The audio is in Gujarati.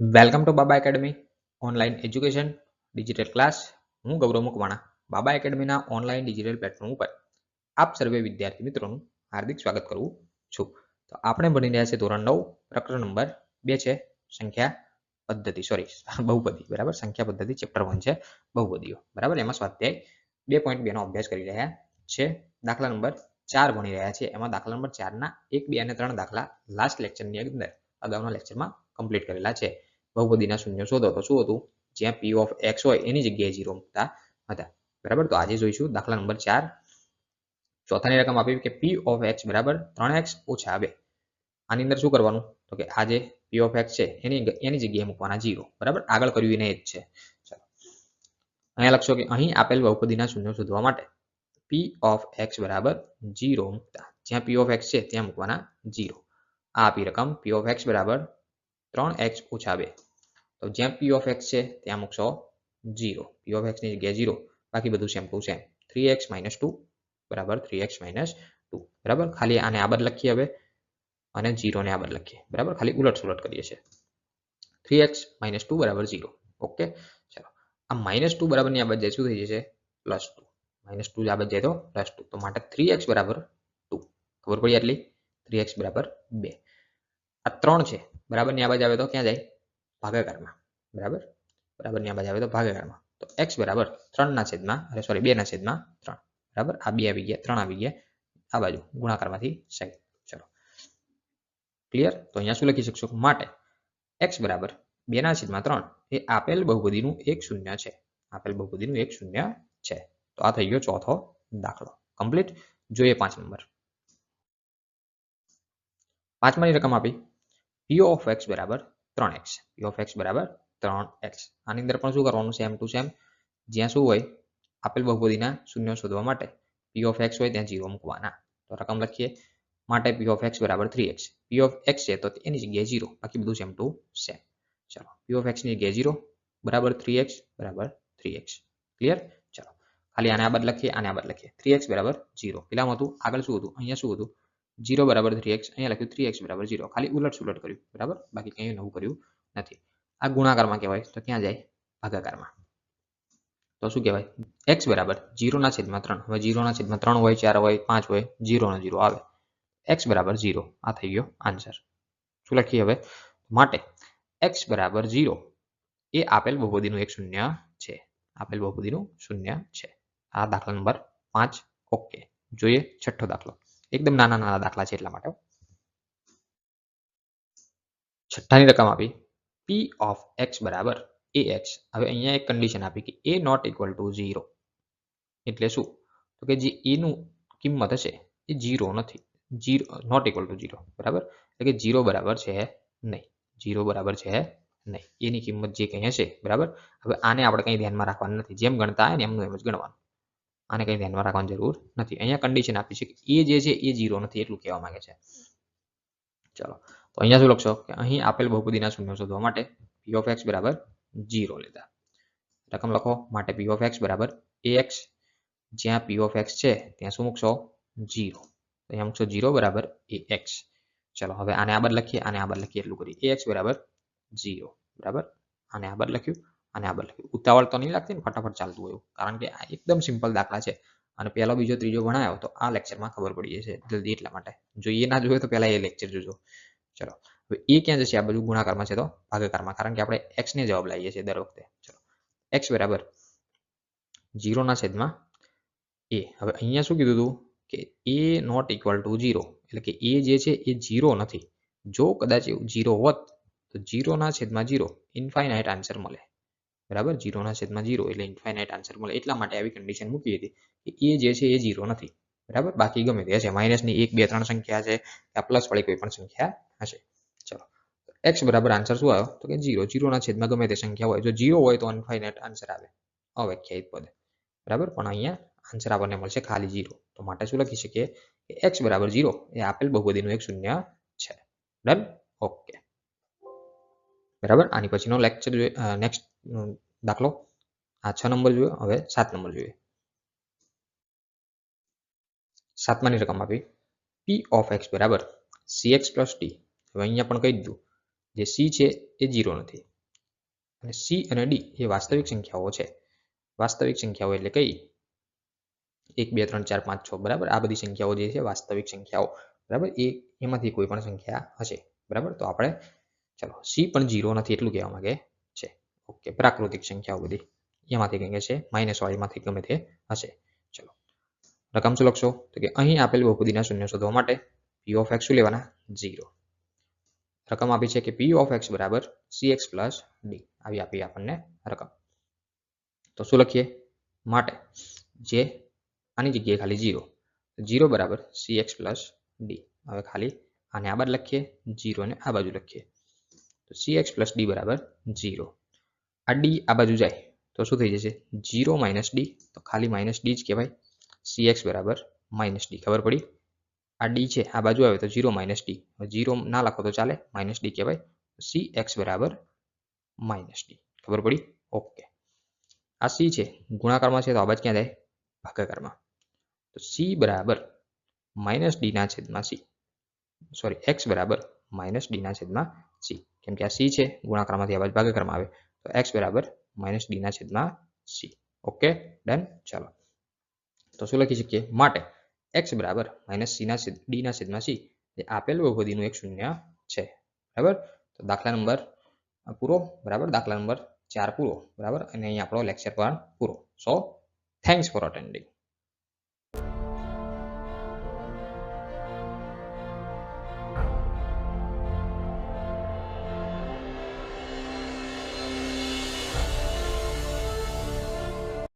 Welcome to Baba academy online education digital class. હું ગૌરવ મકવાણા બાબા એકેડમીના ઓનલાઈન ડિજિટલ પ્લેટફોર્મ ઉપર આપ સર્વે વિદ્યાર્થી મિત્રોનું હાર્દિક સ્વાગત કરું છું. તો આપણે ભણી રહ્યા છીએ ધોરણ 9 પ્રકરણ નંબર 2 છે સંખ્યા પદ્ધતિ બહુપદી. બરાબર, સંખ્યા પદ્ધતિ ચેપ્ટર 1 છે બહુપદીઓ. બરાબર, એમાં સ્વાધ્યાય 2.2 નો અભ્યાસ કરી રહ્યા છે. દાખલા નંબર 4 ભણી રહ્યા છે. એમાં દાખલા નંબર 4 ના 1, 2 અને 3 દાખલા લાસ્ટ લેક્ચરની અંદર અગાઉના લેક્ચરમાં કમ્પ્લીટ કરેલા છે. બહુપદીના શૂન્ય શોધો તો શું હતું? જ્યાં p ઓફ x હોય એની જગ્યાએ 0 મૂકતા હતા. બરાબર, તો આજે જોઈશું દાખલા નંબર 4. ચોથાની રકમ આપી કે p ઓફ x બરાબર 3x ઓછા 2. આની અંદર શું કરવાનું? તો કે આ જે p ઓફ x છે એની જગ્યાએ મૂકવાના 0. બરાબર, આગળ કર્યું એને એ જ છે. ચાલો અહીંયા લખશો કે અહીં આપેલ બહુપદીના શૂન્ય શોધવા માટે p ઓફ x બરાબર 0 મૂકતા જ્યાં p ઓફ x છે ત્યાં મૂકવાના 0. આ આપી રકમ p ઓફ x બરાબર 3x ઓછા 2. તો જ્યાં p ઓફ x છે ત્યાં મૂકશો 0. p ઓફ x ની જગ્યાએ 0, બાકી બધું સેમ ટુ સેમ. 3x - 2 બરાબર 3x - 2. બરાબર, ખાલી આને આ બાદ લખીએ હવે અને 0 ને આ બાદ લખીએ. બરાબર, ખાલી ઉલટ સુલટ કરીએ છીએ. 3x - 2 બરાબર 0. ઓકે, ચાલો આ -2 બરાબર ની આ બાદ જાય શું થઈ જશે? +2. -2 આ બાદ જાય તો +2. તો માટે 3x બરાબર 2. ખબર પડી આટલી? 3x બરાબર 2. આ 3 છે બરાબર ની આ બાજુ આવે તો ક્યાં જાય? ભાગાકારમાં. બરાબર, બરાબર ની આ બાજુ આવે તો ભાગાકારમાં. તો x બરાબર 2 ના છેદમાં 3. બરાબર, આ 2 આવી ગયા, 3 આવી ગયા આ બાજુ ગુણાકારમાંથી સાઈડ. ચલો ક્લિયર? તો અહીંયા શું લખી શકશો? માટે x બરાબર 2 ના છેદમાં 3 એ આપેલ બહુપદીનું એક શૂન્ય છે. આપેલ બહુપદીનું એક શૂન્ય છે. તો આ થઈ ગયો ચોથો દાખલો કમ્પ્લીટ. જોઈએ 5 નંબર. પાંચમાની રકમ આપી p ઓફ x બરાબર 3x. p ઓફ x બરાબર 3x. આની અંદર પણ શું કરવાનું? Same to same. જ્યાં શું હોય આપેલ બહુપદીના શૂન્ય શોધવા માટે p ઓફ x હોય ત્યાં 0 મૂકવાના. તો રકમ લખીએ. માટે p ઓફ x બરાબર 3x. p ઓફ x છે તો એની જગ્યાએ 0, બાકી બધું સેમ ટુ સેમ. ચલો p ઓફ x ની જગ્યાએ 0 બરાબર 3x બરાબર 3x. ક્લિયર? ચલો ખાલી આને આ બાદ લખીએ, આને આ બાદ લખીએ. 3x બરાબર 0. પેલામાં હતું, આગળ શું હતું? અહીંયા શું હતું? 0 બરાબર 3x. અહીંયા લખ્યું 3x બરાબર 0. ખાલી ઉલટ સુલટ કર્યું. બરાબર, બાકી કંઈ નવું કર્યું નથી. આ ગુણાકારમાં કહેવાય તો ક્યાં જાય? ભાગાકારમાં. તો શું કહેવાય? x બરાબર 0 ના છેદમાં 3. હવે 0 ના છેદમાં 3 હોય, 4 હોય, 5 હોય, 0 નો 0 આવે. x બરાબર 0. આ થઈ ગયો આન્સર. શું લખીએ હવે? માટે x બરાબર 0 એ આપેલ બહુપદીનું એક શૂન્ય છે. આપેલ બહુપદીનું શૂન્ય છે. આ દાખલા નંબર 5. ઓકે, જોઈએ છઠ્ઠો દાખલો. એકદમ નાના નાના દાખલા છે એટલા માટે. છઠ્ઠાની રકમ આપી p ઓફ x બરાબર ax. હવે અહીંયા એક કન્ડિશન આપી કે a નોટ ઇક્વલ ટુ 0. એટલે શું? તો કે જે a નું કિંમત હશે એ 0 નથી. 0 નોટ ઇક્વલ ટુ 0. બરાબર, એટલે કે 0 બરાબર છે નહીં. 0 બરાબર છે નહીં. એની કિંમત જે કંઈ હશે. બરાબર, હવે આને આપણે કંઈ ધ્યાનમાં રાખવાનું નથી. જેમ ગણતા આવે ને એમનું એમ જ ગણવાનું. આને કંઈ ધ્યાનમાં રાખવાની જરૂર નથી. અહીંયા કન્ડિશન આપી છે કે એ જે છે એ 0 નથી, એટલું કહેવા માંગે છે. ચલો તો અહીંયા શું લખશો કે અહીં આપેલ બહુપદીના શૂન્ય શોધવા માટે p ઓફ x બરાબર 0 લીધા. રકમ લખો. માટે p ઓફ x બરાબર ax. જ્યાં p ઓફ x છે ત્યાં શું મૂકશો? 0. અહીંયા મૂકશો 0 બરાબર ax. ચલો હવે આને આ બાદ લખીએ, આને આ બાદ લખીએ, એટલું કરીએ. ax બરાબર 0. બરાબર, આને આ બાદ લખ્યું, આને આ બાદ લખ્યું. ઉતાવળ તો નહીં લાગતી ને? ફટાફટ ચાલતું હોય, કારણ કે આ એકદમ સિમ્પલ દાખલા છે અને પહેલો બીજો ત્રીજો ભણાયો તો આ લેક્ચરમાં ખબર પડી જશે જલ્દી. એટલા માટે જોઈએ ના જોઈએ તો પહેલા એ લેક્ચર જોજો. ચલો હવે એ ક્યાં જશે? આ બધું ગુણાકારમાં છે તો ભાગાકારમાં, કારણ કે આપણે x ને જવાબ લાવીએ છીએ દર વખતે. ચલો x બરાબર 0 ના છેદમાં a. હવે અહીંયા શું કીધું હતું કે a નોટ ઇક્વલ ટુ 0. એટલે કે a જે છે એ 0 નથી. જો કદાચ 0 હોત તો 0 ના છેદમાં 0 ઇન્ફાઇનાઇટ આન્સર મળે. બરાબર, 0 ના છેદમાં 0 એટલે ઇન્ફાઇનાઇટ આન્સર મળે. એટલા માટે આવી કન્ડિશન મૂકી હતી કે એ જે છે એ 0 નથી. બરાબર, બાકી ગમે તે હશે. માઇનસની 1, 2, 3 સંખ્યા છે, આ પ્લસ વાળી કોઈ પણ સંખ્યા હશે. ચલો x બરાબર આન્સર શું આવ્યો? તો કે 0. 0 ના છેદમાં ગમે તે સંખ્યા હોય, જો 0 હોય તો ઇન્ફાઇનાઇટ આન્સર આવે, અવ્યાખ્યાયિત પદ. બરાબર, પણ અહીંયા આન્સર આપણને મળશે ખાલી 0. તો માટે શું લખી શકીએ કે x બરાબર 0 એ આપેલ બહુપદીનું એક શૂન્ય છે. ડન? ઓકે, બરાબર. આની પછીનો લેક્ચર જોઈએ. નેક્સ્ટ દાખલો આ 6 નંબર જોયો. હવે 7 નંબર જોઈએ. 7માની રકમ આપી p ઓફ x બરાબર cx પ્લસ t. હવે અહીંયા પણ કહી દીધું જે c છે એ 0 નથી. અને સી અને ડી એ વાસ્તવિક સંખ્યાઓ છે. વાસ્તવિક સંખ્યાઓ એટલે કઈ? 1 2 3 4 5 6 બરાબર. આ બધી સંખ્યાઓ જે છે વાસ્તવિક સંખ્યાઓ બરાબર. એમાંથી કોઈ પણ સંખ્યા હશે બરાબર. તો આપણે ચલો સી પણ 0 નથી એટલું કહેવા માંગે છે. ઓકે, પ્રાકૃતિક સંખ્યાઓ બધી એમાંથી કંઈ છે માઇનસ વાળીમાંથી ગમે તે હશે. ચલો રકમ શું લખશો? તો કે અહીં આપેલ બહુપદીના શૂન્ય શોધવા માટે p ઓફ x શું લેવાના? 0. રકમ આપી છે કે p ઓફ x બરાબર cx પ્લસ d. આવી આપી આપણને રકમ. તો શું લખીએ? માટે જે આની જગ્યાએ ખાલી 0. 0 બરાબર cx પ્લસ d. હવે ખાલી આને આ બાજુ લખીએ, 0 ને આ બાજુ લખીએ. તો cx પ્લસ d બરાબર 0. આ d આ બાજુ જાય તો શું થઈ જશે? 0 માઇનસ d. તો ખાલી માઇનસ d જ કહેવાય. cx બરાબર માઇનસ d. ખબર પડી? આ d છે આ બાજુ આવે તો 0 માઇનસ d. 0 ના લખો તો ચાલે, માઇનસ d કહેવાય. cx બરાબર માઇનસ d. ખબર પડી? ઓકે. આ c છે ગુણાકારમાં છે તો આ બાજુ ક્યાં જાય? ભાગાકારમાં. તો c બરાબર માઇનસ d ના છેદમાં c. સોરી, x બરાબર માઇનસ d ના છેદમાં c. કેમ કે આ c છે ગુણાકારમાંથી આ બાજુ ભાગાકારમાં આવે તો x બરાબર માઇનસ d ના છેદમાં c. Okay, done. ચાલો તો શું લખી શકીએ? માટે x બરાબર માઇનસ d ના છેદમાં c એ આપેલ બહુપદીનું એક શૂન્ય છે. બરાબર. તો દાખલા નંબર પૂરો. બરાબર. દાખલા નંબર 4 પૂરો. બરાબર. અને અહીં આપણો લેક્ચર પણ પૂરો. સો થેન્ક્સ ફોર અટેન્ડિંગ.